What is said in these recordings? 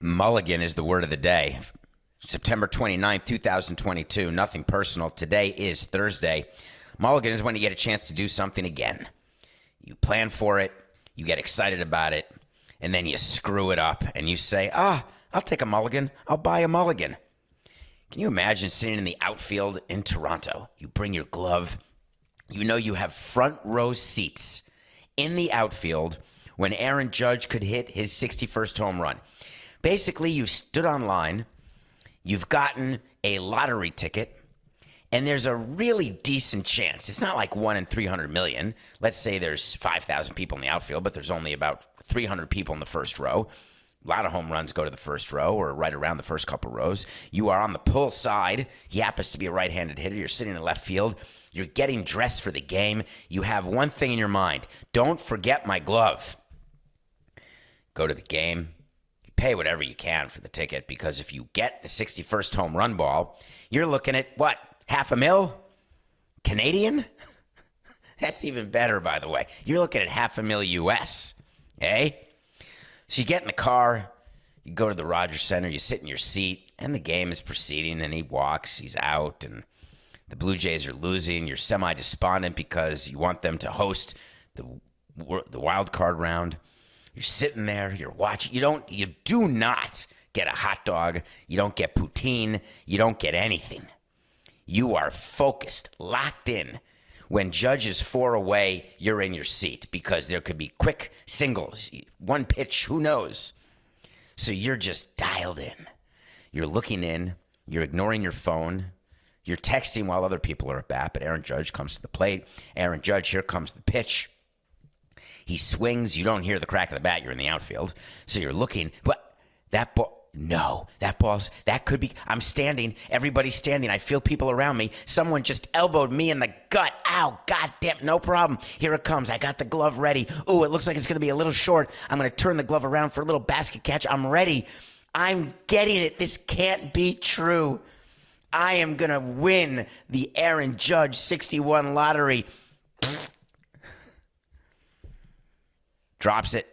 Mulligan is the word of the day. September 29th, 2022. Nothing personal. Today is Thursday. Mulligan is when you get a chance to do something again. You plan for it, you get excited about it, and then you screw it up and you say, I'll take a mulligan. I'll buy a mulligan. Can you imagine sitting in the outfield in Toronto? You bring your glove. You know you have front row seats in the outfield when Aaron Judge could hit his 61st home run. Basically, you stood online, you've gotten a lottery ticket, and there's a really decent chance. It's not like 1 in 300 million. Let's say there's 5,000 people in the outfield, but there's only about 300 people in the first row. A lot of home runs go to the first row or right around the first couple rows. You are on the pull side. He happens to be a right-handed hitter. You're sitting in left field. You're getting dressed for the game. You have one thing in your mind. Don't forget my glove. Go to the game. Pay whatever you can for the ticket, because if you get the 61st home run ball, you're looking at what? $500,000 Canadian? That's even better, by the way. You're looking at $500,000 US, eh? So you get in the car, you go to the Rogers Center, you sit in your seat, and the game is proceeding, and he walks, he's out, and the Blue Jays are losing. You're semi-despondent because you want them to host the wild card round. You're sitting there, you're watching. You do not get a hot dog. You don't get poutine. You don't get anything. You are focused, locked in. When Judge is 4 away, you're in your seat because there could be quick singles. One pitch, who knows? So you're just dialed in. You're looking in. You're ignoring your phone. You're texting while other people are at bat, but Aaron Judge comes to the plate. Aaron Judge, here comes the pitch. He swings. You don't hear the crack of the bat. You're in the outfield. So you're looking. But that ball, no. That could be. I'm standing. Everybody's standing. I feel people around me. Someone just elbowed me in the gut. Ow, goddamn, no problem. Here it comes. I got the glove ready. Ooh, it looks like it's going to be a little short. I'm going to turn the glove around for a little basket catch. I'm ready. I'm getting it. This can't be true. I am going to win the Aaron Judge 61 lottery. Drops it.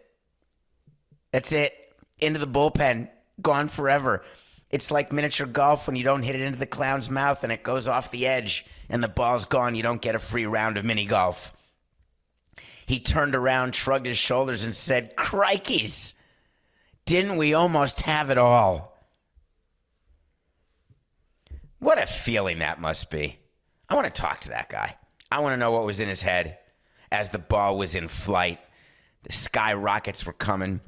That's it. Into the bullpen. Gone forever. It's like miniature golf when you don't hit it into the clown's mouth and it goes off the edge and the ball's gone. You don't get a free round of mini golf. He turned around, shrugged his shoulders, and said, "Crikeys, didn't we almost have it all?" What a feeling that must be. I want to talk to that guy. I want to know what was in his head as the ball was in flight. The skyrockets were coming.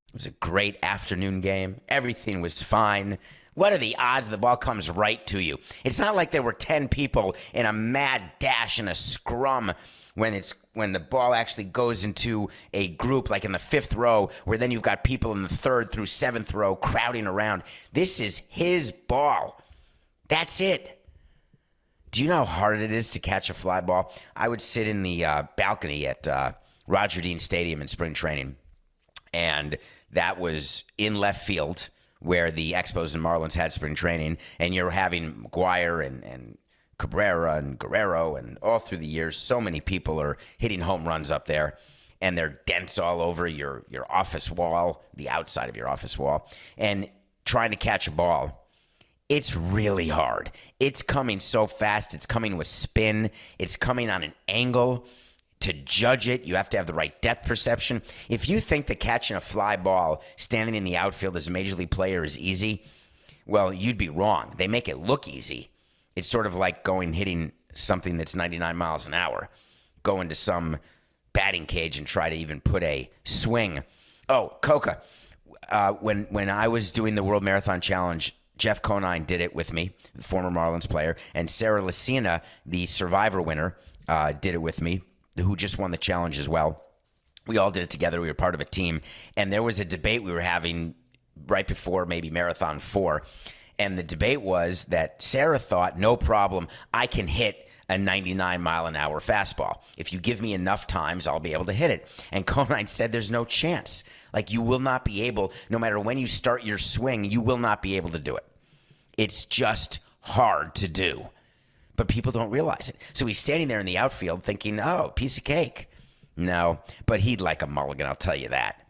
It was a great afternoon game. Everything was fine. What are the odds the ball comes right to you? It's not like there were 10 people in a mad dash and a scrum when the ball actually goes into a group like in the 5th row, where then you've got people in the 3rd through 7th row crowding around. This is his ball. That's it. Do you know how hard it is to catch a fly ball? I would sit in the balcony at Roger Dean Stadium in spring training, and that was in left field where the Expos and Marlins had spring training, and you're having McGuire and Cabrera and Guerrero, and all through the years, so many people are hitting home runs up there, and they're dents all over your office wall, the outside of your office wall, and trying to catch a ball. It's really hard. It's coming so fast. It's coming with spin. It's coming on an angle. To judge it, you have to have the right depth perception. If you think that catching a fly ball standing in the outfield as a major league player is easy, well, you'd be wrong. They make it look easy. It's sort of like hitting something that's 99 miles an hour. Go into some batting cage and try to even put a swing. Oh, Coca, when I was doing the World Marathon Challenge, Jeff Conine did it with me, the former Marlins player, and Sarah Lacina, the Survivor winner, did it with me, who just won the challenge as well. We all did it together. We were part of a team. And there was a debate we were having right before maybe Marathon 4. And the debate was that Sarah thought, no problem, I can hit a 99-mile-an-hour fastball. If you give me enough times, I'll be able to hit it. And Conine said there's no chance. Like, you will not be able, no matter when you start your swing, you will not be able to do it. It's just hard to do. But people don't realize it. So he's standing there in the outfield thinking, oh, piece of cake. No, but he'd like a mulligan, I'll tell you that.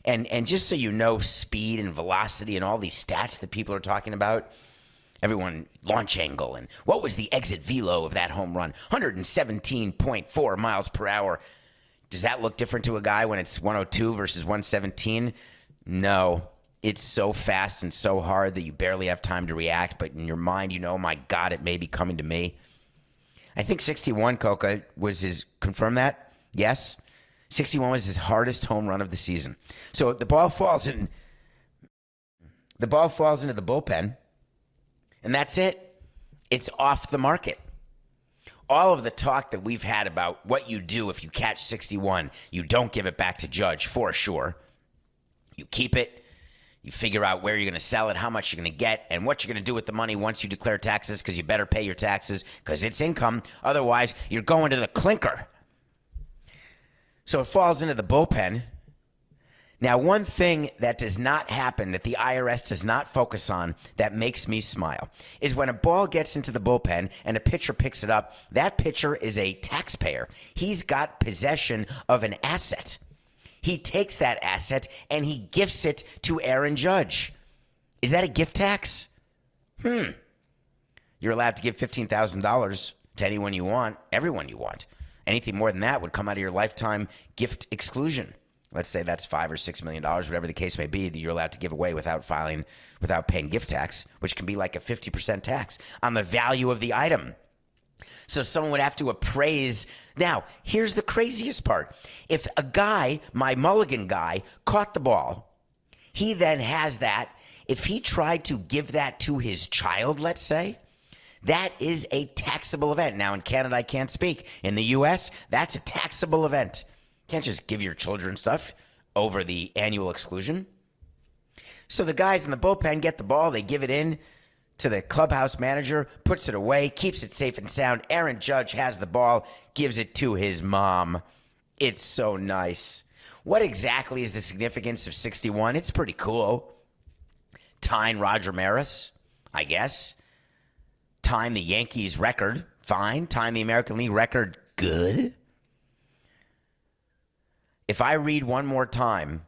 And just so you know, speed and velocity and all these stats that people are talking about, everyone, launch angle, and what was the exit velo of that home run? 117.4 miles per hour. Does that look different to a guy when it's 102 versus 117? No. It's so fast and so hard that you barely have time to react, but in your mind, you know, my God, it may be coming to me. I think 61, Coca, was his, confirm that? Yes? 61 was his hardest home run of the season. So the ball falls into the bullpen, and that's it. It's off the market. All of the talk that we've had about what you do if you catch 61, you don't give it back to Judge, for sure. You keep it. You figure out where you're going to sell it, how much you're going to get, and what you're going to do with the money once you declare taxes, because you better pay your taxes because it's income. Otherwise, you're going to the clinker. So it falls into the bullpen. Now, one thing that does not happen, that the IRS does not focus on, that makes me smile, is when a ball gets into the bullpen and a pitcher picks it up, that pitcher is a taxpayer. He's got possession of an asset. He takes that asset and he gifts it to Aaron Judge. Is that a gift tax? You're allowed to give $15,000 to anyone you want, everyone you want. Anything more than that would come out of your lifetime gift exclusion. Let's say that's $5 or $6 million, whatever the case may be, that you're allowed to give away without paying gift tax, which can be like a 50% tax on the value of the item. So someone would have to appraise. Now, here's the craziest part. If a guy, my Mulligan guy, caught the ball, he then has that. If he tried to give that to his child, let's say, that is a taxable event. Now, in Canada, I can't speak. In the U.S., that's a taxable event. You can't just give your children stuff over the annual exclusion. So the guys in the bullpen get the ball. They give it in to the clubhouse manager, puts it away, keeps it safe and sound. Aaron Judge has the ball, gives it to his mom. It's so nice. What exactly is the significance of 61? It's pretty cool. Tying Roger Maris, I guess. Tying the Yankees record, fine. Tying the American League record, good. If I read one more time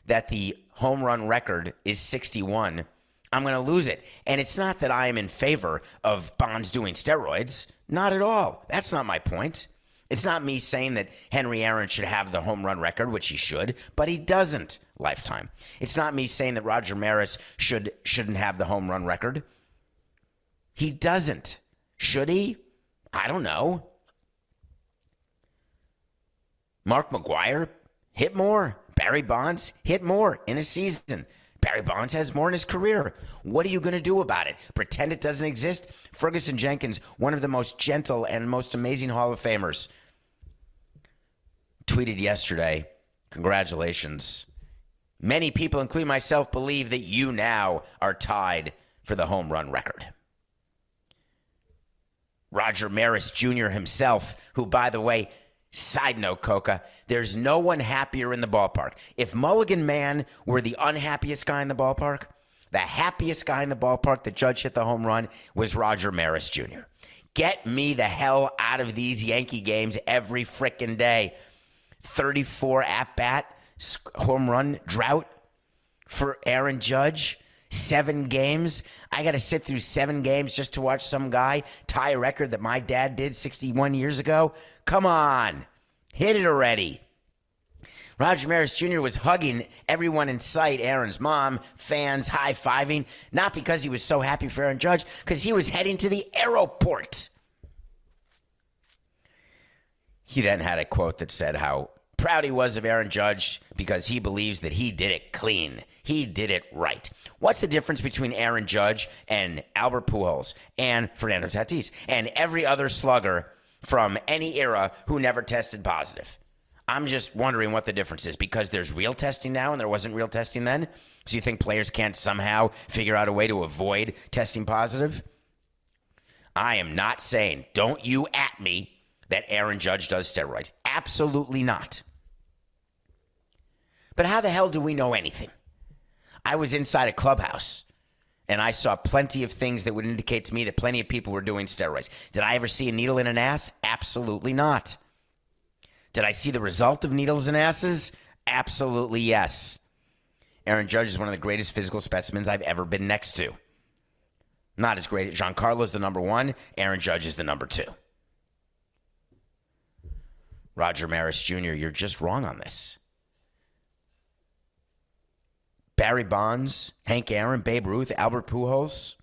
that the home run record is 61, I'm going to lose it. And it's not that I am in favor of Bonds doing steroids. Not at all. That's not my point. It's not me saying that Henry Aaron should have the home run record, which he should, but he doesn't lifetime. It's not me saying that Roger Maris shouldn't have the home run record. He doesn't. Should he? I don't know. Mark McGwire hit more. Barry Bonds hit more in a season. Barry Bonds has more in his career. What are you going to do about it? Pretend it doesn't exist? Ferguson Jenkins, one of the most gentle and most amazing Hall of Famers, tweeted yesterday, congratulations. Many people, including myself, believe that you now are tied for the home run record. Roger Maris Jr. himself, who, by the way, side note, Coca, there's no one happier in the ballpark. If Mulligan Man were the unhappiest guy in the ballpark, the happiest guy in the ballpark that Judge hit the home run was Roger Maris Jr. Get me the hell out of these Yankee games every frickin' day. 34 at-bat home run drought for Aaron Judge. 7 games. I got to sit through 7 games just to watch some guy tie a record that my dad did 61 years ago. Come on. Hit it already. Roger Maris Jr. was hugging everyone in sight, Aaron's mom, fans, high-fiving, not because he was so happy for Aaron Judge, because he was heading to the airport. He then had a quote that said how proud he was of Aaron Judge because he believes that he did it clean. He did it right. What's the difference between Aaron Judge and Albert Pujols and Fernando Tatis and every other slugger from any era who never tested positive? I'm just wondering what the difference is, because there's real testing now and there wasn't real testing then. So you think players can't somehow figure out a way to avoid testing positive? I am not saying, don't you at me, that Aaron Judge does steroids. Absolutely not. But how the hell do we know anything? I was inside a clubhouse, and I saw plenty of things that would indicate to me that plenty of people were doing steroids. Did I ever see a needle in an ass? Absolutely not. Did I see the result of needles in asses? Absolutely yes. Aaron Judge is one of the greatest physical specimens I've ever been next to. Not as great. Giancarlo's the number one. Aaron Judge is the number two. Roger Maris Jr., you're just wrong on this. Barry Bonds, Hank Aaron, Babe Ruth, Albert Pujols.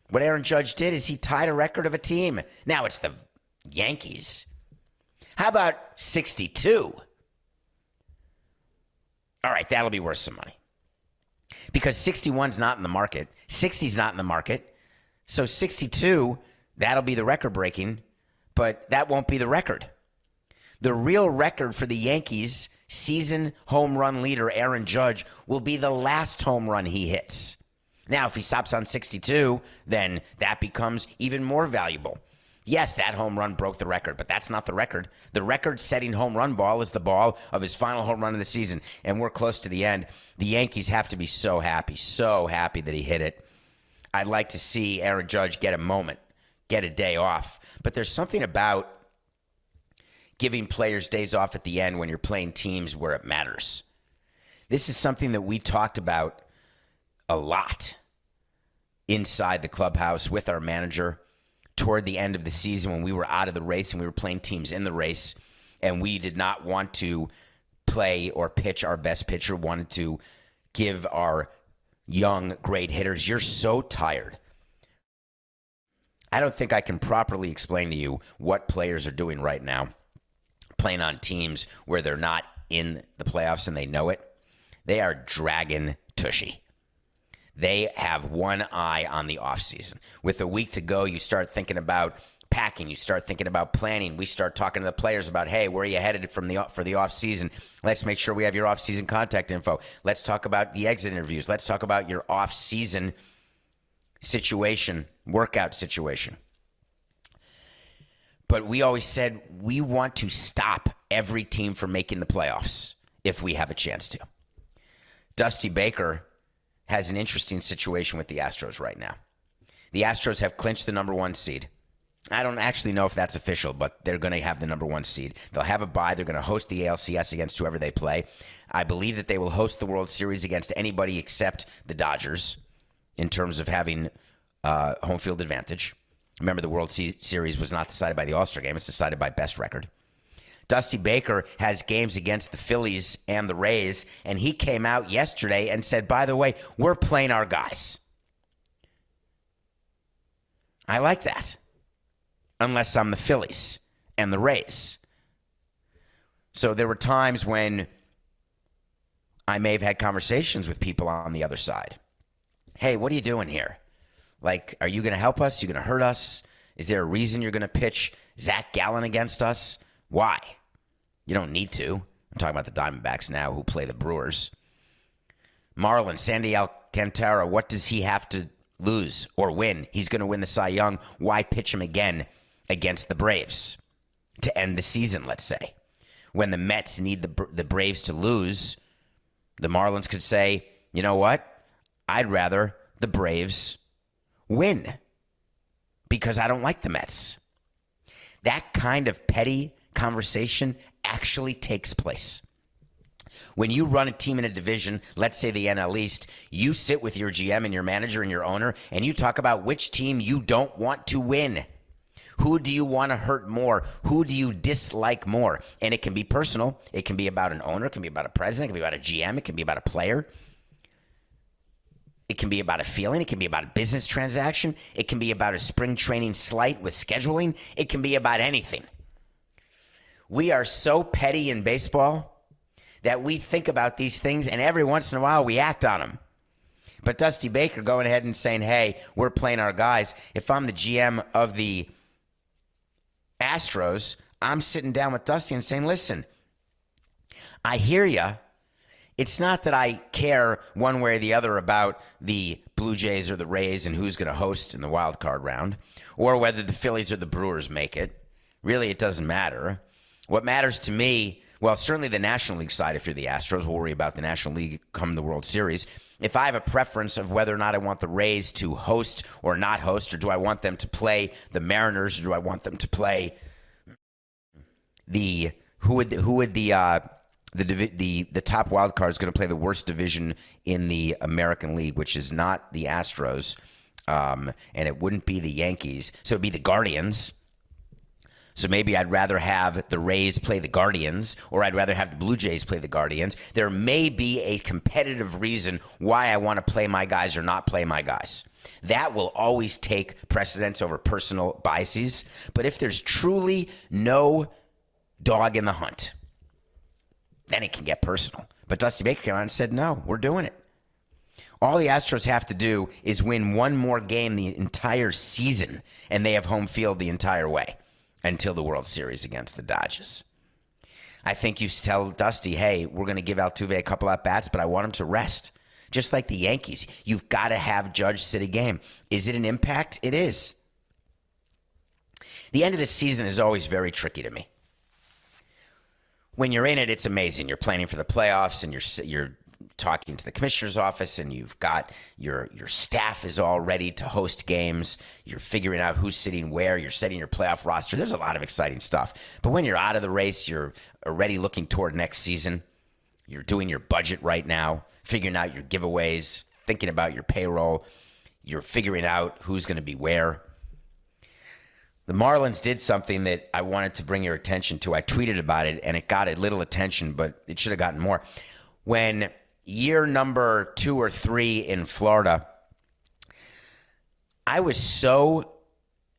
What Aaron Judge did is he tied a record of a team. Now it's the Yankees. How about 62? All right, that'll be worth some money. Because 61's not in the market. 60's not in the market. So 62, that'll be the record breaking, but that won't be the record. The real record for the Yankees season home run leader, Aaron Judge, will be the last home run he hits. Now, if he stops on 62, then that becomes even more valuable. Yes, that home run broke the record, but that's not the record. The record-setting home run ball is the ball of his final home run of the season, and we're close to the end. The Yankees have to be so happy that he hit it. I'd like to see Aaron Judge get a moment, get a day off. But there's something about giving players days off at the end when you're playing teams where it matters. This is something that we talked about a lot inside the clubhouse with our manager toward the end of the season when we were out of the race and we were playing teams in the race, and we did not want to play or pitch our best pitcher, wanted to give our young, great hitters. You're so tired. I don't think I can properly explain to you what players are doing right now, playing on teams where they're not in the playoffs and they know it. They are dragging Tushy. They have one eye on the offseason. With a week to go, you start thinking about packing. You start thinking about planning. We start talking to the players about, hey, where are you headed for the offseason? Let's make sure we have your offseason contact info. Let's talk about the exit interviews. Let's talk about your offseason situation, workout situation. But we always said we want to stop every team from making the playoffs if we have a chance to. Dusty Baker has an interesting situation with the Astros right now. The Astros have clinched the number one seed. I don't actually know if that's official, but they're going to have the number one seed. They'll have a bye. They're going to host the ALCS against whoever they play. I believe that they will host the World Series against anybody except the Dodgers in terms of having home field advantage. Remember, the World Series was not decided by the All-Star game. It's decided by best record. Dusty Baker has games against the Phillies and the Rays, and he came out yesterday and said, by the way, we're playing our guys. I like that. Unless I'm the Phillies and the Rays. So there were times when I may have had conversations with people on the other side. Hey, what are you doing here? Like, are you going to help us? You going to hurt us? Is there a reason you're going to pitch Zach Gallen against us? Why? You don't need to. I'm talking about the Diamondbacks now who play the Brewers. Marlins, Sandy Alcantara, what does he have to lose or win? He's going to win the Cy Young. Why pitch him again against the Braves to end the season, let's say? When the Mets need the Braves to lose, the Marlins could say, you know what? I'd rather the Braves win because I don't like the Mets. That kind of petty conversation actually takes place. When you run a team in a division, let's say the NL East, you sit with your GM and your manager and your owner, and you talk about which team you don't want to win. Who do you want to hurt more? Who do you dislike more? And it can be personal. It can be about an owner. It can be about a president. It can be about a GM. It can be about a player. It can be about a feeling. It can be about a business transaction. It can be about a spring training slight with scheduling. It can be about anything. We are so petty in baseball that we think about these things, and every once in a while we act on them. But Dusty Baker going ahead and saying, hey, we're playing our guys. If I'm the GM of the Astros, I'm sitting down with Dusty and saying, listen, I hear you. It's not that I care one way or the other about the Blue Jays or the Rays and who's going to host in the wild card round, or whether the Phillies or the Brewers make it. Really, it doesn't matter. What matters to me, well, certainly the National League side, if you're the Astros, we'll worry about the National League come the World Series. If I have a preference of whether or not I want the Rays to host or not host, or do I want them to play the Mariners, or do I want them to play the The top wild card is going to play the worst division in the American League, which is not the Astros, and it wouldn't be the Yankees. So it'd be the Guardians. So maybe I'd rather have the Rays play the Guardians, or I'd rather have the Blue Jays play the Guardians. There may be a competitive reason why I want to play my guys or not play my guys. That will always take precedence over personal biases. But if there's truly no dog in the hunt, then it can get personal. But Dusty Baker came out and said, no, we're doing it. All the Astros have to do is win one more game the entire season, and they have home field the entire way until the World Series against the Dodgers. I think you tell Dusty, hey, we're going to give Altuve a couple at-bats, but I want him to rest. Just like the Yankees. You've got to have Judge sit a game. Is it an impact? It is. The end of the season is always very tricky to me. When you're in it, it's amazing. You're planning for the playoffs, and you're talking to the commissioner's office, and you've got your staff is all ready to host games. You're figuring out who's sitting where. You're setting your playoff roster. There's a lot of exciting stuff. But when you're out of the race, you're already looking toward next season. You're doing your budget right now, figuring out your giveaways, thinking about your payroll. You're figuring out who's going to be where. The Marlins did something that I wanted to bring your attention to. I tweeted about it, and it got a little attention, but it should have gotten more. When year number 2 or 3 in Florida, I was so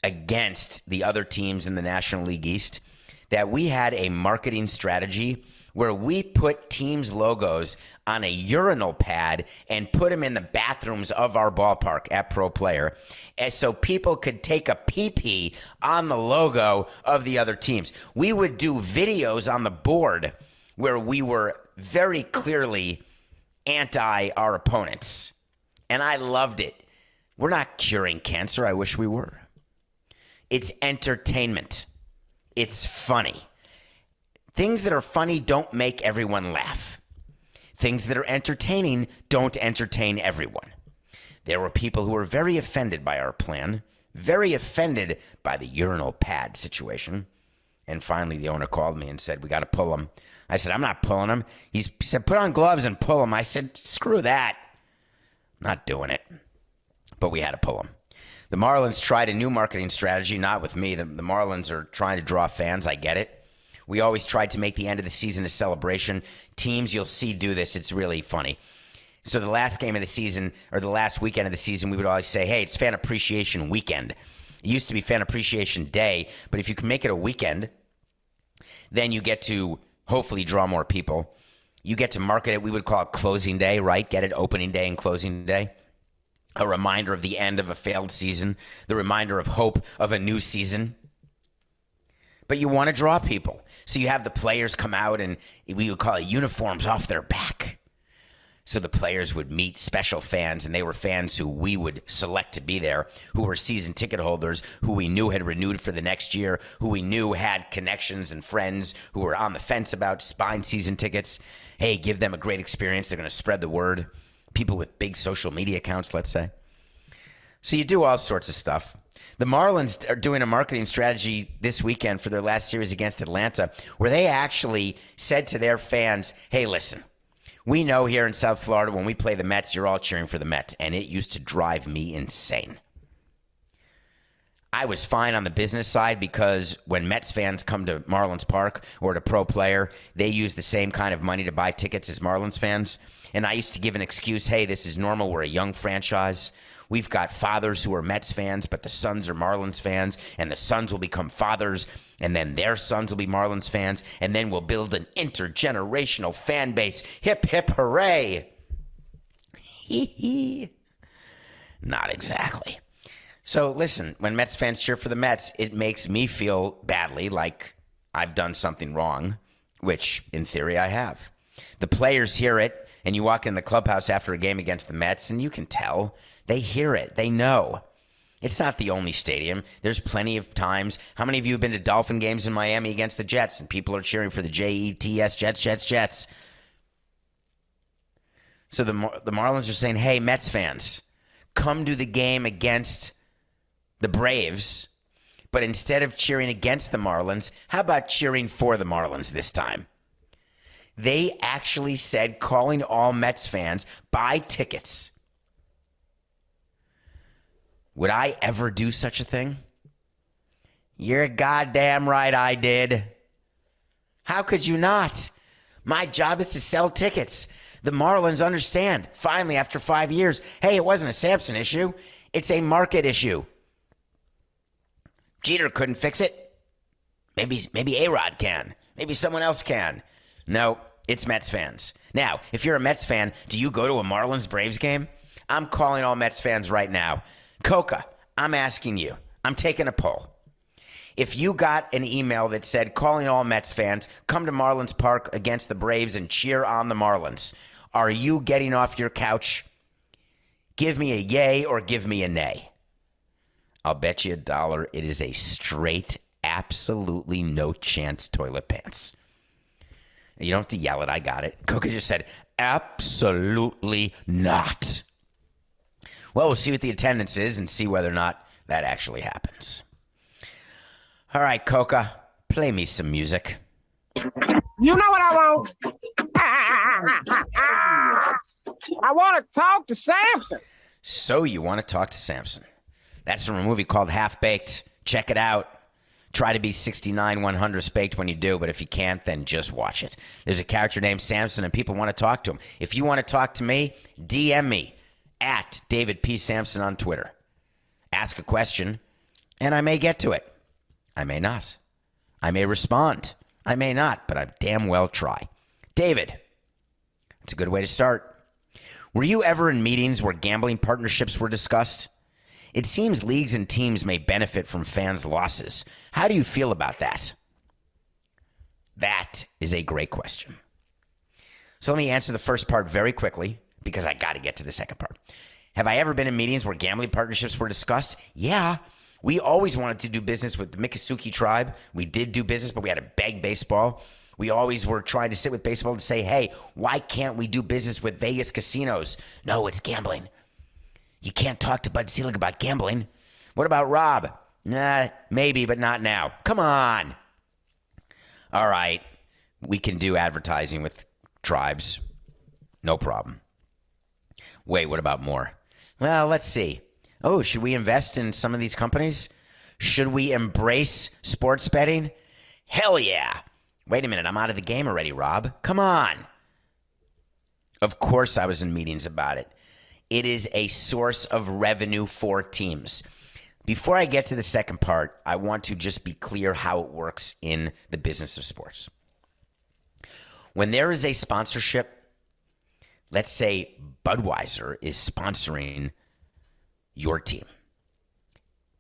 against the other teams in the National League East that we had a marketing strategy where we put teams' logos on a urinal pad and put them in the bathrooms of our ballpark at Pro Player, and so people could take a pee-pee on the logo of the other teams. We would do videos on the board where we were very clearly anti our opponents, and I loved it. We're not curing cancer. I wish we were. It's entertainment. It's funny. Things that are funny don't make everyone laugh. Things that are entertaining don't entertain everyone. There were people who were very offended by our plan, very offended by the urinal pad situation. And finally, the owner called me and said, we got to pull him. I said, I'm not pulling him. He said, put on gloves and pull him. I said, screw that. I'm not doing it. But we had to pull him. The Marlins tried a new marketing strategy, not with me. The Marlins are trying to draw fans. I get it. We always tried to make the end of the season a celebration. Teams you'll see do this. It's really funny. So the last game of the season, or the last weekend of the season, we would always say, hey, it's Fan Appreciation Weekend. It used to be Fan Appreciation Day, but if you can make it a weekend, then you get to hopefully draw more people. You get to market it. We would call it Closing Day, right? Get it opening day and closing day. A reminder of the end of a failed season. The reminder of hope of a new season. But you want to draw people. So you have the players come out, and we would call it uniforms off their back. So the players would meet special fans, and they were fans who we would select to be there, who were season ticket holders, who we knew had renewed for the next year, who we knew had connections and friends who were on the fence about buying season tickets. Hey, give them a great experience. They're going to spread the word. People with big social media accounts, let's say. So you do all sorts of stuff. The Marlins are doing a marketing strategy this weekend for their last series against Atlanta, where they actually said to their fans, hey, listen, we know here in South Florida when we play the Mets, you're all cheering for the Mets, and it used to drive me insane. I was fine on the business side because when Mets fans come to Marlins Park or to Pro Player, they use the same kind of money to buy tickets as Marlins fans. And I used to give an excuse, hey, this is normal. We're a young franchise. We've got fathers who are Mets fans, but the sons are Marlins fans, and the sons will become fathers, and then their sons will be Marlins fans, and then we'll build an intergenerational fan base. Hip, hip, hooray. Hee hee. Not exactly. So listen, when Mets fans cheer for the Mets, it makes me feel badly like I've done something wrong, which in theory I have. The players hear it, and you walk in the clubhouse after a game against the Mets, and you can tell. They hear it. They know. It's not the only stadium. There's plenty of times. How many of you have been to Dolphin games in Miami against the Jets, and people are cheering for the Jets, Jets, Jets, Jets? So the Marlins are saying, hey, Mets fans, come to the game against the Braves, but instead of cheering against the Marlins, how about cheering for the Marlins this time? They actually said, calling all Mets fans, buy tickets. Would I ever do such a thing? You're goddamn right I did. How could you not? My job is to sell tickets. The Marlins understand, finally, after 5 years, hey, it wasn't a Samson issue. It's a market issue. Jeter couldn't fix it. Maybe A-Rod can. Maybe someone else can. No, it's Mets fans. Now, if you're a Mets fan, do you go to a Marlins-Braves game? I'm calling all Mets fans right now. Coca, I'm asking you. I'm taking a poll. If you got an email that said, calling all Mets fans, come to Marlins Park against the Braves and cheer on the Marlins, are you getting off your couch? Give me a yay or give me a nay. I'll bet you $1 it is a straight, absolutely no chance toilet pants. You don't have to yell it. I got it. Coca just said, absolutely not. Well, we'll see what the attendance is and see whether or not that actually happens. All right, Coca, play me some music. You know what I want? I want to talk to Samson. So you want to talk to Samson. That's from a movie called Half Baked. Check it out. Try to be 69 100 baked when you do, but if you can't, then just watch it. There's a character named Samson, and people want to talk to him. If you want to talk to me, DM me at David P. Samson on Twitter. Ask a question, and I may get to it. I may not. I may respond. I may not, but I damn well try. David, that's a good way to start. Were you ever in meetings where gambling partnerships were discussed? It seems leagues and teams may benefit from fans' losses. How do you feel about that? That is a great question. So let me answer the first part very quickly because I got to get to the second part. Have I ever been in meetings where gambling partnerships were discussed? Yeah. We always wanted to do business with the Miccosukee tribe. We did do business, but we had to beg baseball. We always were trying to sit with baseball and say, hey, why can't we do business with Vegas casinos? No, it's gambling. You can't talk to Bud Selig about gambling. What about Rob? Nah, maybe, but not now. Come on. All right. We can do advertising with tribes. No problem. Wait, what about more? Well, let's see. Oh, should we invest in some of these companies? Should we embrace sports betting? Hell yeah. Wait a minute. I'm out of the game already, Rob. Come on. Of course I was in meetings about it. It is a source of revenue for teams. Before I get to the second part, I want to just be clear how it works in the business of sports. When there is a sponsorship, let's say Budweiser is sponsoring your team.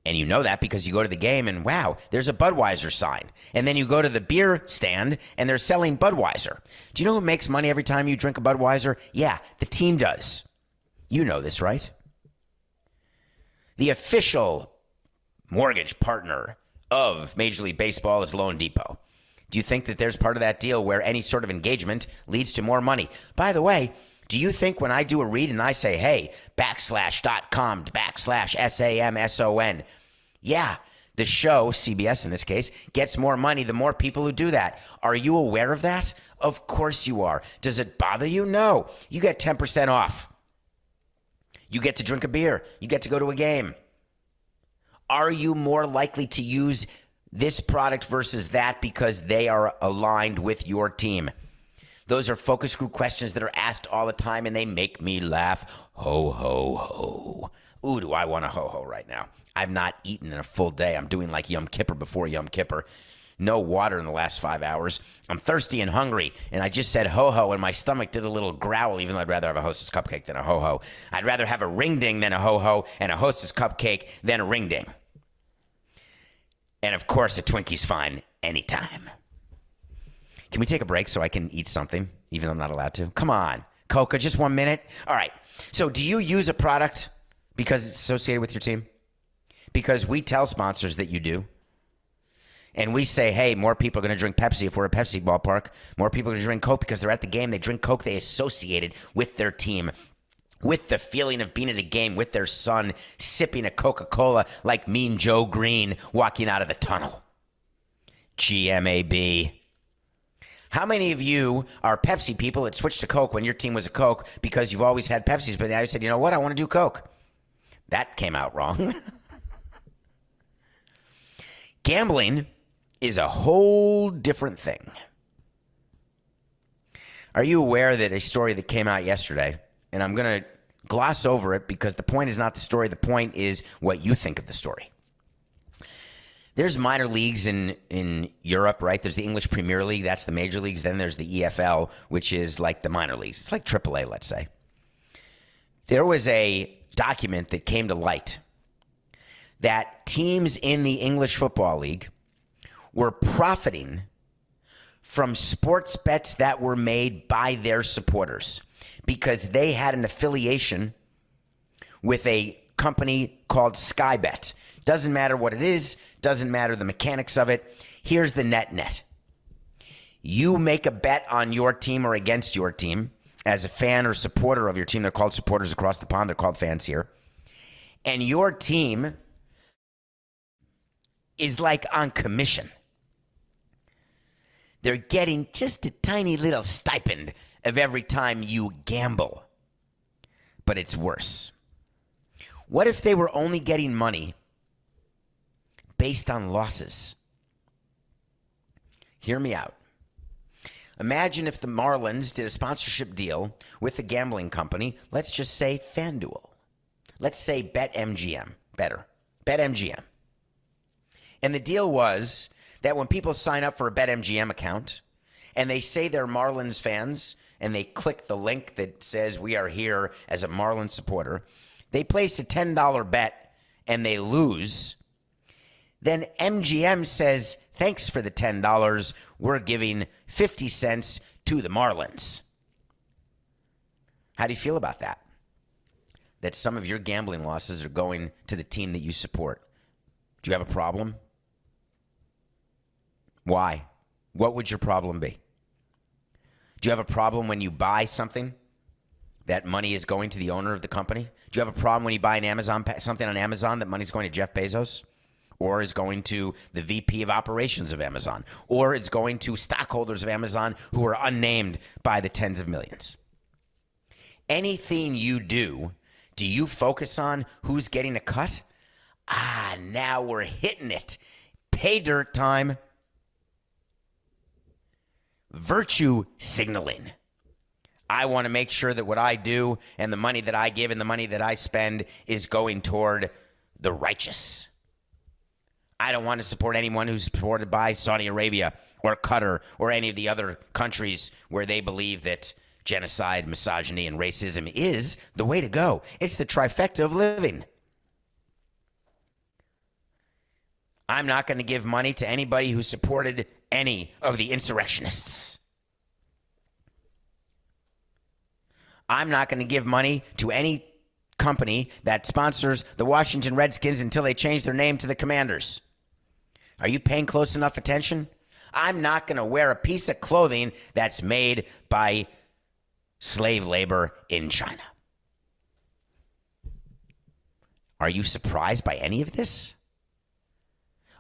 And you know that because you go to the game and wow, there's a Budweiser sign. And then you go to the beer stand and they're selling Budweiser. Do you know who makes money every time you drink a Budweiser? Yeah, the team does. You know this, right? The official mortgage partner of Major League Baseball is Loan Depot. Do you think that there's part of that deal where any sort of engagement leads to more money? By the way, do you think when I do a read and I say, hey, /.com/SAMSON, yeah, the show, CBS in this case, gets more money the more people who do that. Are you aware of that? Of course you are. Does it bother you? No. You get 10% off. You get to drink a beer. You get to go to a game. Are you more likely to use this product versus that because they are aligned with your team? Those are focus group questions that are asked all the time, and they make me laugh. Ho, ho, ho. Ooh, do I want a ho-ho right now. I've not eaten in a full day. I'm doing like Yom Kippur before Yom Kippur. No water in the last 5 hours. I'm thirsty and hungry, and I just said ho-ho, and my stomach did a little growl, even though I'd rather have a Hostess cupcake than a ho-ho. I'd rather have a ring ding than a ho-ho, and a Hostess cupcake than a ring ding. And of course, a Twinkie's fine anytime. Can we take a break so I can eat something, even though I'm not allowed to? Come on. Coca, just 1 minute. All right. So do you use a product because it's associated with your team? Because we tell sponsors that you do. And we say, hey, more people are going to drink Pepsi if we're a Pepsi ballpark. More people are going to drink Coke because they're at the game. They drink Coke. They associate it with their team, with the feeling of being at a game with their son, sipping a Coca-Cola like Mean Joe Green walking out of the tunnel. GMAB. How many of you are Pepsi people that switched to Coke when your team was a Coke because you've always had Pepsis, but now you said, you know what, I want to do Coke? That came out wrong. Gambling is a whole different thing. Are you aware that a story that came out yesterday, and I'm going to gloss over it because the point is not the story, the point is what you think of the story. There's minor leagues in Europe, right? There's the English Premier League. That's the major leagues. Then there's the EFL, which is like the minor leagues. It's like AAA, let's say. There was a document that came to light that teams in the English Football League were profiting from sports bets that were made by their supporters because they had an affiliation with a company called Sky Bet. Doesn't matter what it is, doesn't matter the mechanics of it. Here's the net. You make a bet on your team or against your team as a fan or supporter of your team. They're called supporters across the pond. They're called fans here. And your team is like on commission. They're getting just a tiny little stipend of every time you gamble. But it's worse. What if they were only getting money based on losses? Hear me out. Imagine if the Marlins did a sponsorship deal with a gambling company, let's just say FanDuel. Let's say BetMGM, better, BetMGM. And the deal was that when people sign up for a BetMGM account and they say they're Marlins fans and they click the link that says we are here as a Marlins supporter, they place a $10 bet and they lose, then MGM says, thanks for the $10. We're giving 50 cents to the Marlins. How do you feel about that? That some of your gambling losses are going to the team that you support. Do you have a problem? Why? What would your problem be? Do you have a problem when you buy something that money is going to the owner of the company? Do you have a problem when you buy something on Amazon that money's going to Jeff Bezos? Or is going to the VP of operations of Amazon? Or it's going to stockholders of Amazon who are unnamed by the tens of millions? Anything you do you focus on who's getting a cut? Now we're hitting it. Pay dirt time. Virtue signaling. I want to make sure that what I do and the money that I give and the money that I spend is going toward the righteous. I don't want to support anyone who's supported by Saudi Arabia or Qatar or any of the other countries where they believe that genocide, misogyny, and racism is the way to go. It's the trifecta of living. I'm not going to give money to anybody who supported any of the insurrectionists. I'm not going to give money to any company that sponsors the Washington Redskins until they change their name to the Commanders. Are you paying close enough attention? I'm not going to wear a piece of clothing that's made by slave labor in China. Are you surprised by any of this?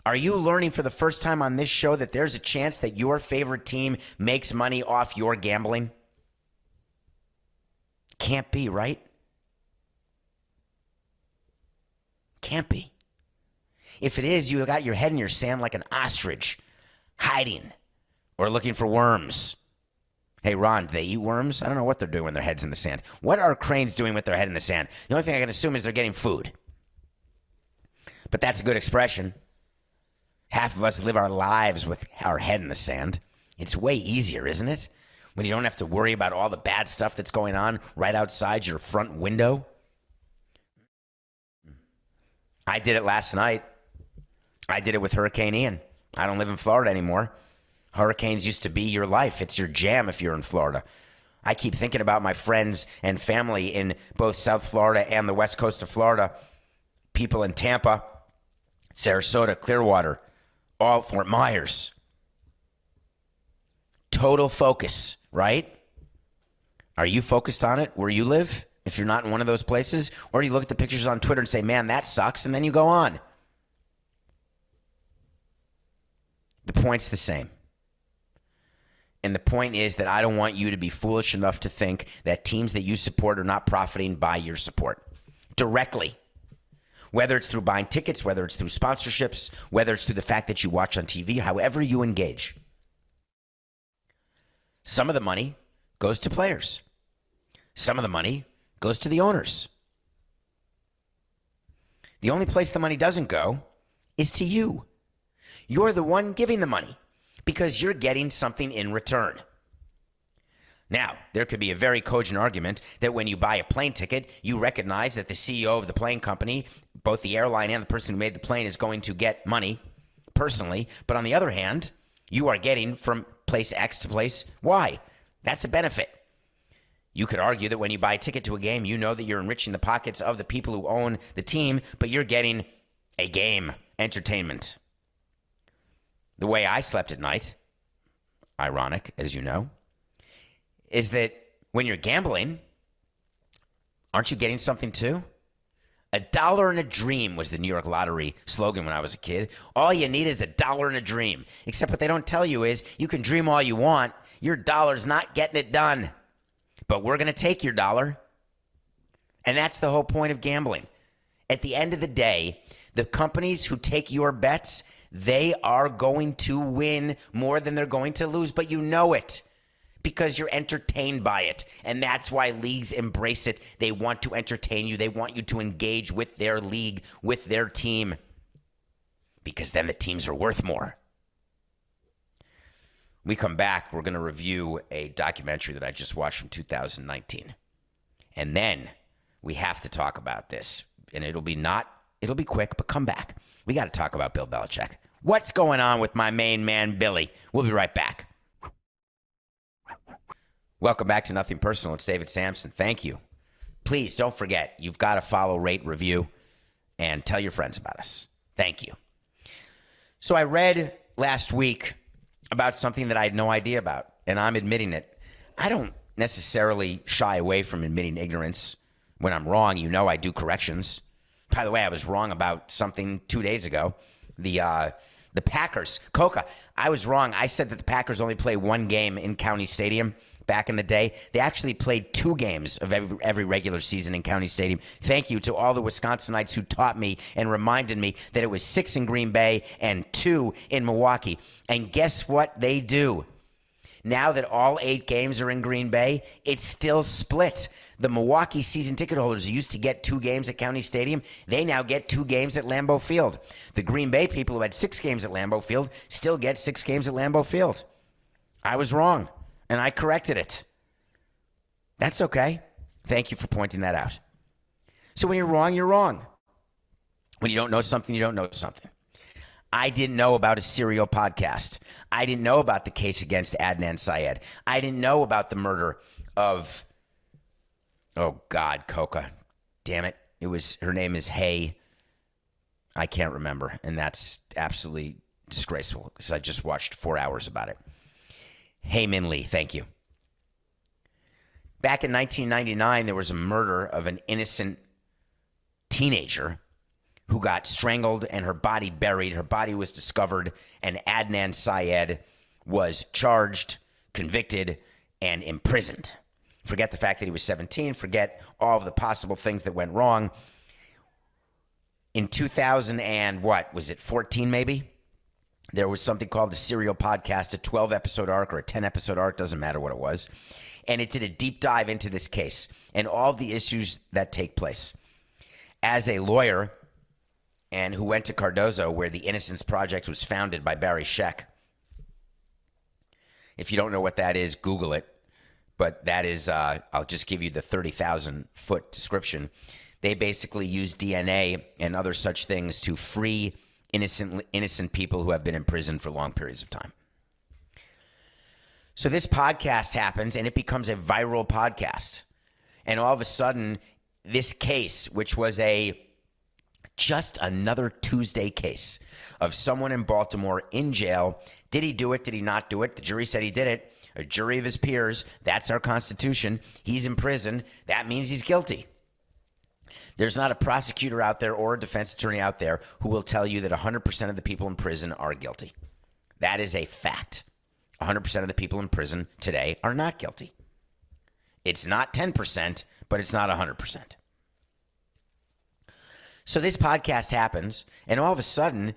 Are you learning for the first time on this show that there's a chance that your favorite team makes money off your gambling? Can't be, right? Can't be. If it is, you got your head in your sand like an ostrich, hiding or looking for worms. Hey, Ron, do they eat worms? I don't know what they're doing when their head's in the sand. What are cranes doing with their head in the sand? The only thing I can assume is they're getting food. But that's a good expression. Half of us live our lives with our head in the sand. It's way easier, isn't it? When you don't have to worry about all the bad stuff that's going on right outside your front window. I did it last night. I did it with Hurricane Ian. I don't live in Florida anymore. Hurricanes used to be your life. It's your jam if you're in Florida. I keep thinking about my friends and family in both South Florida and the west coast of Florida. People in Tampa, Sarasota, Clearwater, all Fort Myers. Total focus, right? Are you focused on it where you live? If you're not in one of those places? Or do you look at the pictures on Twitter and say, man, that sucks, and then you go on? The point's the same. And the point is that I don't want you to be foolish enough to think that teams that you support are not profiting by your support directly. Whether it's through buying tickets, whether it's through sponsorships, whether it's through the fact that you watch on TV, however you engage. Some of the money goes to players. Some of the money goes to the owners. The only place the money doesn't go is to you. You're the one giving the money because you're getting something in return. Now, there could be a very cogent argument that when you buy a plane ticket, you recognize that the CEO of the plane company, both the airline and the person who made the plane, is going to get money personally. But on the other hand, you are getting from place X to place Y. That's a benefit. You could argue that when you buy a ticket to a game, you know that you're enriching the pockets of the people who own the team, but you're getting a game, entertainment. The way I slept at night, ironic, as you know, is that when you're gambling, aren't you getting something too? $1 and a dream was the New York Lottery slogan when I was a kid. All you need is $1 and a dream. Except what they don't tell you is you can dream all you want. Your dollar's not getting it done. But we're going to take your dollar. And that's the whole point of gambling. At the end of the day, the companies who take your bets, they are going to win more than they're going to lose. But you know it because you're entertained by it. And that's why leagues embrace it. They want to entertain you. They want you to engage with their league, with their team, because then the teams are worth more. We come back, we're going to review a documentary that I just watched from 2019. And then we have to talk about this. And it'll be quick, but come back. We got to talk about Bill Belichick. What's going on with my main man, Billy? We'll be right back. Welcome back to Nothing Personal. It's David Samson. Thank you. Please don't forget, you've got to follow, rate, review, and tell your friends about us. Thank you. So I read last week about something that I had no idea about, and I'm admitting it. I don't necessarily shy away from admitting ignorance. When I'm wrong, you know I do corrections. By the way, I was wrong about something 2 days ago. The Packers, Coca, I was wrong. I said that the Packers only play one game in County Stadium back in the day. They actually played 2 games of every regular season in County Stadium. Thank you to all the Wisconsinites who taught me and reminded me that it was 6 in Green Bay and 2 in Milwaukee. And guess what they do? Now that all 8 games are in Green Bay, it's still split. The Milwaukee season ticket holders who used to get 2 games at County Stadium, they now get 2 games at Lambeau Field. The Green Bay people who had 6 games at Lambeau Field still get 6 games at Lambeau Field. I was wrong, and I corrected it. That's okay. Thank you for pointing that out. So when you're wrong, you're wrong. When you don't know something, you don't know something. I didn't know about a serial podcast. I didn't know about the case against Adnan Syed. I didn't know about the murder of, oh God, Coca. Damn it. Her name is Hay. I can't remember. And that's absolutely disgraceful because I just watched 4 hours about it. Hay Min Lee, thank you. Back in 1999, there was a murder of an innocent teenager who got strangled and her body buried. Her body was discovered, and Adnan Syed was charged, convicted, and imprisoned. Forget the fact that he was 17. Forget all of the possible things that went wrong. In 2000 and what, was it 14 maybe? There was something called the Serial Podcast, a 12-episode arc or a 10-episode arc, doesn't matter what it was. And it did a deep dive into this case and all the issues that take place. As a lawyer and who went to Cardozo, where the Innocence Project was founded by Barry Scheck. If you don't know what that is, Google it. But that is, I'll just give you the 30,000-foot description. They basically use DNA and other such things to free innocent people who have been in prison for long periods of time. So this podcast happens, and it becomes a viral podcast. And all of a sudden, this case, which was just another Tuesday case of someone in Baltimore in jail. Did he do it? Did he not do it? The jury said he did it. A jury of his peers. That's our Constitution. He's in prison. That means he's guilty. There's not a prosecutor out there or a defense attorney out there who will tell you that 100% of the people in prison are guilty. That is a fact. 100% of the people in prison today are not guilty. It's not 10%, but it's not 100%. So this podcast happens, and all of a sudden,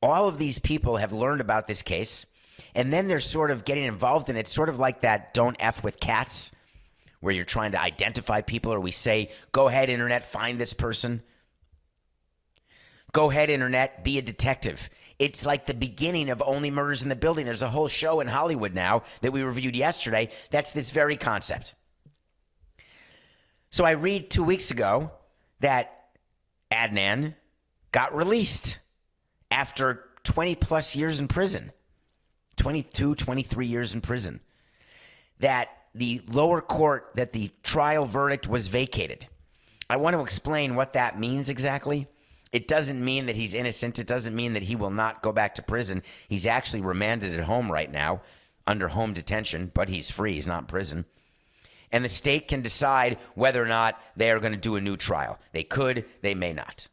all of these people have learned about this case, and then they're sort of getting involved in it, sort of like that Don't F with Cats, where you're trying to identify people, or we say, go ahead, internet, find this person. Go ahead, internet, be a detective. It's like the beginning of Only Murders in the Building. There's a whole show in Hollywood now that we reviewed yesterday that's this very concept. So I read 2 weeks ago that Adnan got released after 20 plus years in prison, 22, 23 years in prison, that the lower court, that the trial verdict was vacated. I want to explain what that means exactly. It doesn't mean that he's innocent. It doesn't mean that he will not go back to prison. He's actually remanded at home right now under home detention, but he's free. He's not in prison. And the state can decide whether or not they are going to do a new trial. They could, they may not.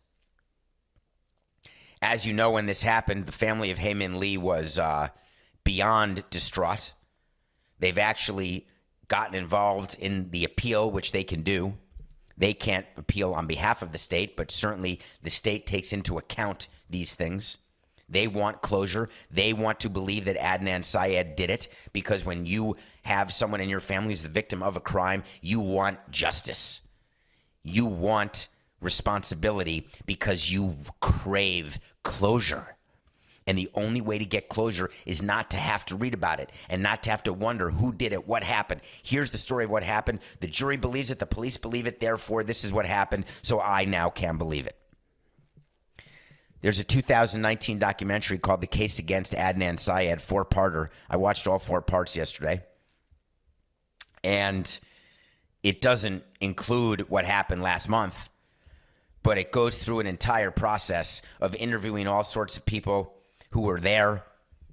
As you know, when this happened, the family of Hae Min Lee was beyond distraught. They've actually gotten involved in the appeal, which they can do. They can't appeal on behalf of the state, but certainly the state takes into account these things. They want closure. They want to believe that Adnan Syed did it, because when you have someone in your family who's the victim of a crime, you want justice. You want responsibility because you crave closure. And the only way to get closure is not to have to read about it and not to have to wonder who did it, what happened. Here's the story of what happened. The jury believes it. The police believe it. Therefore, this is what happened. So I now can believe it. There's a 2019 documentary called The Case Against Adnan Syed, 4-parter. I watched all 4 parts yesterday. And it doesn't include what happened last month, but it goes through an entire process of interviewing all sorts of people who were there,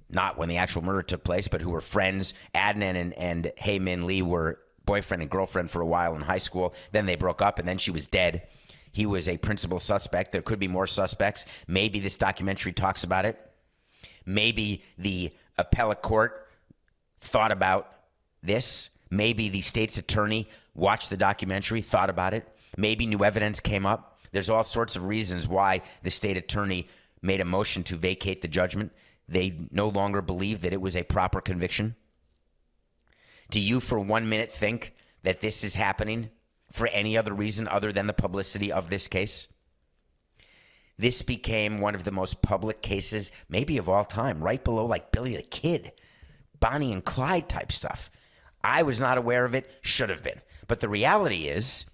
not when the actual murder took place, but who were friends. Adnan and Hae Min Lee were boyfriend and girlfriend for a while in high school. Then they broke up, and then she was dead. He was a principal suspect. There could be more suspects. Maybe this documentary talks about it. Maybe the appellate court thought about this. Maybe the state's attorney watched the documentary, thought about it. Maybe new evidence came up. There's all sorts of reasons why the state attorney made a motion to vacate the judgment. They no longer believe that it was a proper conviction. Do you for 1 minute think that this is happening for any other reason other than the publicity of this case? This became one of the most public cases, maybe of all time, right below like Billy the Kid, Bonnie and Clyde type stuff. I was not aware of it, should have been. But the reality is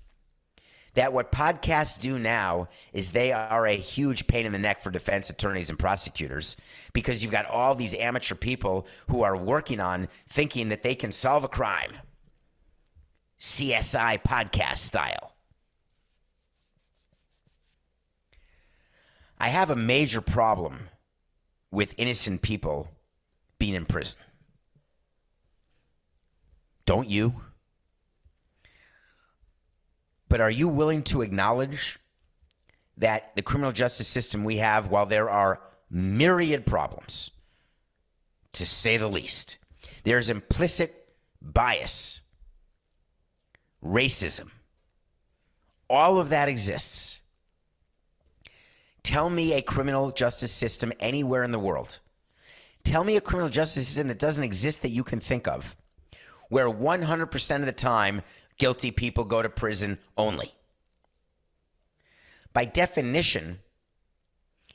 that what podcasts do now is they are a huge pain in the neck for defense attorneys and prosecutors, because you've got all these amateur people who are working on thinking that they can solve a crime, CSI podcast style. I have a major problem with innocent people being in prison. Don't you? But are you willing to acknowledge that the criminal justice system we have, while there are myriad problems, to say the least, there's implicit bias, racism, all of that exists. Tell me a criminal justice system anywhere in the world. Tell me a criminal justice system that doesn't exist that you can think of, where 100% of the time guilty people go to prison only. By definition,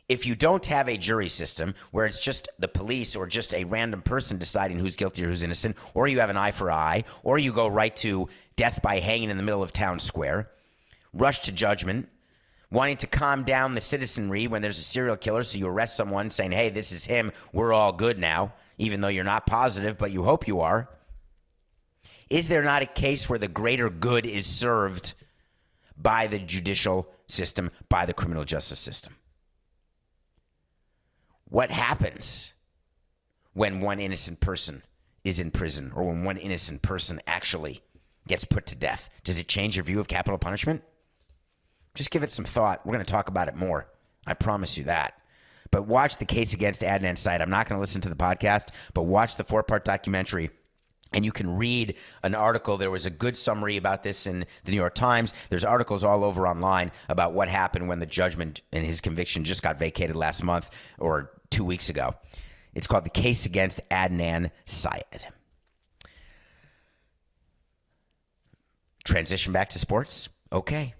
if you don't have a jury system where it's just the police or just a random person deciding who's guilty or who's innocent, or you have an eye for eye, or you go right to death by hanging in the middle of town square, rush to judgment, wanting to calm down the citizenry when there's a serial killer, so you arrest someone saying, hey, this is him, we're all good now, even though you're not positive, but you hope you are. Is there not a case where the greater good is served by the judicial system, by the criminal justice system? What happens when one innocent person is in prison, or when one innocent person actually gets put to death? Does it change your view of capital punishment? Just give it some thought. We're going to talk about it more. I promise you that. But watch the case against Adnan Syed. I'm not going to listen to the podcast, but watch the 4-part documentary. And you can read an article. There was a good summary about this in the New York Times. There's articles all over online about what happened when the judgment and his conviction just got vacated last month or 2 weeks ago. It's called The Case Against Adnan Syed. Transition back to sports? Okay.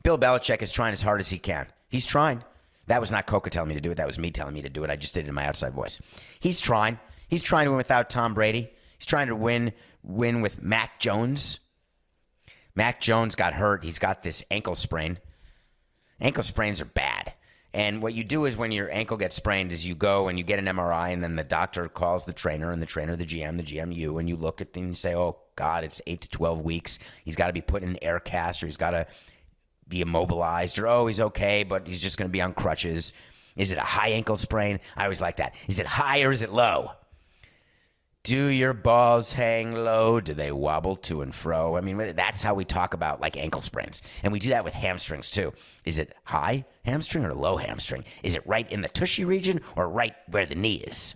Bill Belichick is trying as hard as he can. He's trying. That was not Coca telling me to do it. That was me telling me to do it. I just did it in my outside voice. He's trying. He's trying to win without Tom Brady. He's trying to win with Mac Jones. Mac Jones got hurt. He's got this ankle sprain. Ankle sprains are bad. And what you do is when your ankle gets sprained is you go and you get an MRI, and then the doctor calls the trainer, and the trainer the GM you, and you look at things and say, oh, God, it's 8 to 12 weeks. He's got to be put in an air cast, or he's got to be immobilized, or, oh, he's okay, but he's just going to be on crutches. Is it a high ankle sprain? I always like that. Is it high or is it low? Do your balls hang low? Do they wobble to and fro? I mean, that's how we talk about like ankle sprains. And we do that with hamstrings too. Is it high hamstring or low hamstring? Is it right in the tushy region or right where the knee is?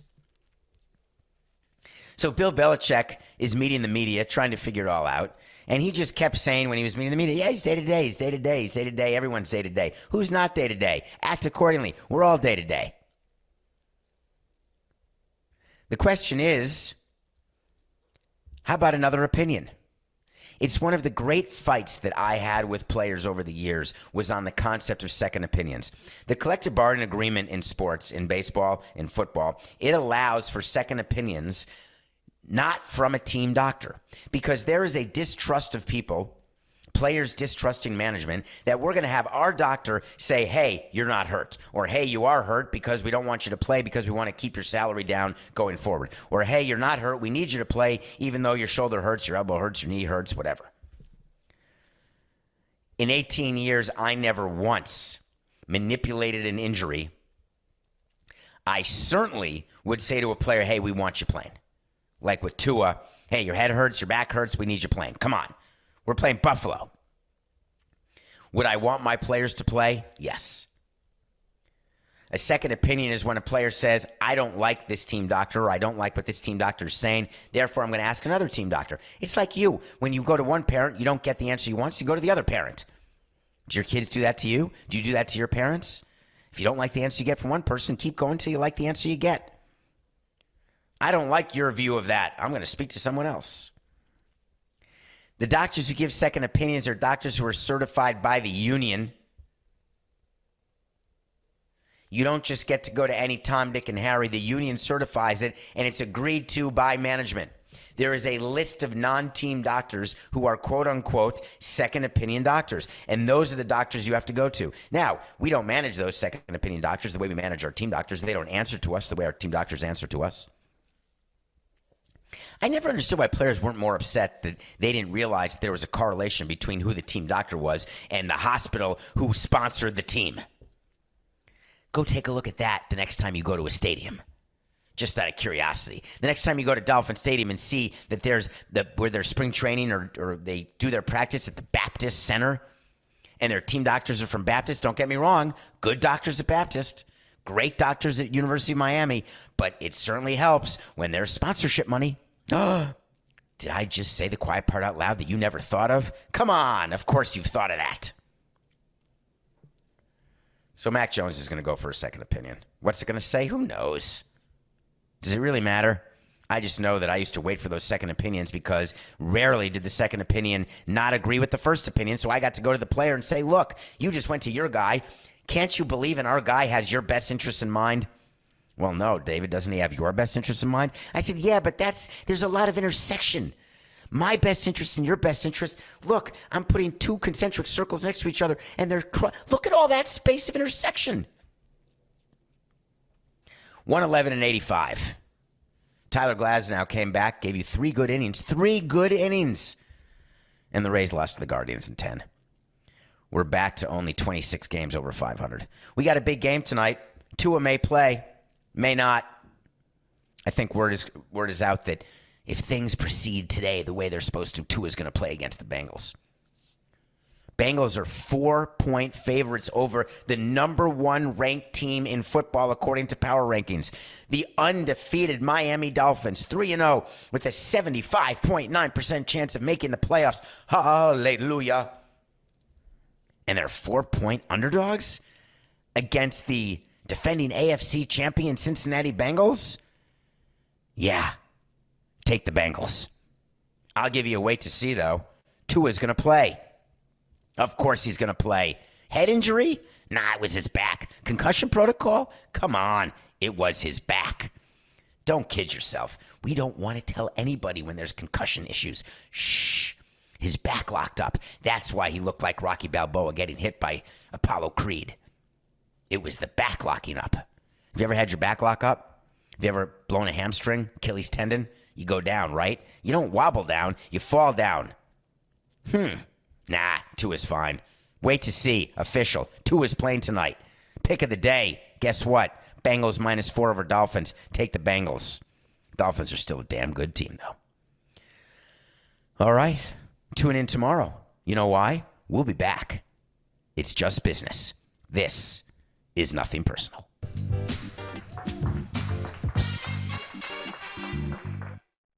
So Bill Belichick is meeting the media, trying to figure it all out. And he just kept saying when he was meeting the media, yeah, he's day-to-day, he's day-to-day, he's day-to-day. Everyone's day-to-day. Who's not day-to-day? Act accordingly. We're all day-to-day. The question is, how about another opinion? It's one of the great fights that I had with players over the years was on the concept of second opinions. The collective bargaining agreement in sports, in baseball, in football, it allows for second opinions not from a team doctor, because there is a distrust of people, players distrusting management, that we're going to have our doctor say, hey, you're not hurt, or hey, you are hurt because we don't want you to play because we want to keep your salary down going forward, or hey, you're not hurt, we need you to play even though your shoulder hurts, your elbow hurts, your knee hurts, whatever. In 18 years, I never once manipulated an injury. I certainly would say to a player, hey, we want you playing. Like with Tua, hey, your head hurts, your back hurts, we need you playing. Come on. We're playing Buffalo. Would I want my players to play? Yes. A second opinion is when a player says, I don't like this team doctor, or I don't like what this team doctor is saying, therefore I'm going to ask another team doctor. It's like you. When you go to one parent, you don't get the answer you want, so you go to the other parent. Do your kids do that to you? Do you do that to your parents? If you don't like the answer you get from one person, keep going until you like the answer you get. I don't like your view of that. I'm going to speak to someone else. The doctors who give second opinions are doctors who are certified by the union. You don't just get to go to any Tom, Dick, and Harry. The union certifies it, and it's agreed to by management. There is a list of non-team doctors who are quote-unquote second opinion doctors, and those are the doctors you have to go to. Now, we don't manage those second opinion doctors the way we manage our team doctors. They don't answer to us the way our team doctors answer to us. I never understood why players weren't more upset that they didn't realize that there was a correlation between who the team doctor was and the hospital who sponsored the team. Go take a look at that the next time you go to a stadium, just out of curiosity. The next time you go to Dolphin Stadium and see that there's where their spring training or they do their practice at the Baptist Center and their team doctors are from Baptist, don't get me wrong, good doctors at Baptist, great doctors at University of Miami, but it certainly helps when there's sponsorship money. Did I just say the quiet part out loud that you never thought of? Come on, of course you've thought of that. So Mac Jones is going to go for a second opinion. What's it going to say? Who knows? Does it really matter? I just know that I used to wait for those second opinions because rarely did the second opinion not agree with the first opinion. So I got to go to the player and say, look, you just went to your guy. Can't you believe in our guy has your best interests in mind? Well, no, David, doesn't he have your best interest in mind? I said, yeah, but there's a lot of intersection. My best interest and your best interest. Look, I'm putting two concentric circles next to each other, and look at all that space of intersection. 111 and 85. Tyler Glasnow came back, gave you 3 good innings. 3 good innings. And the Rays lost to the Guardians in 10. We're back to only 26 games over 500. We got a big game tonight. Tua may play. May not. I think word is out that if things proceed today the way they're supposed to, Tua's going to play against the Bengals. Bengals are 4-point favorites over the number one ranked team in football, according to Power Rankings. The undefeated Miami Dolphins, 3-0, with a 75.9% chance of making the playoffs. Hallelujah. And they're 4-point underdogs against the defending AFC champion Cincinnati Bengals? Yeah, take the Bengals. I'll give you a wait to see, though. Tua's going to play. Of course he's going to play. Head injury? Nah, it was his back. Concussion protocol? Come on, it was his back. Don't kid yourself. We don't want to tell anybody when there's concussion issues. Shh. His back locked up. That's why he looked like Rocky Balboa getting hit by Apollo Creed. It was the back locking up. Have you ever had your back lock up? Have you ever blown a hamstring, Achilles tendon? You go down, right? You don't wobble down. You fall down. Nah, Tua's fine. Wait to see. Official. Tua's playing tonight. Pick of the day. Guess what? Bengals -4 over Dolphins. Take the Bengals. Dolphins are still a damn good team, though. All right. Tune in tomorrow. You know why? We'll be back. It's just business. This is nothing personal.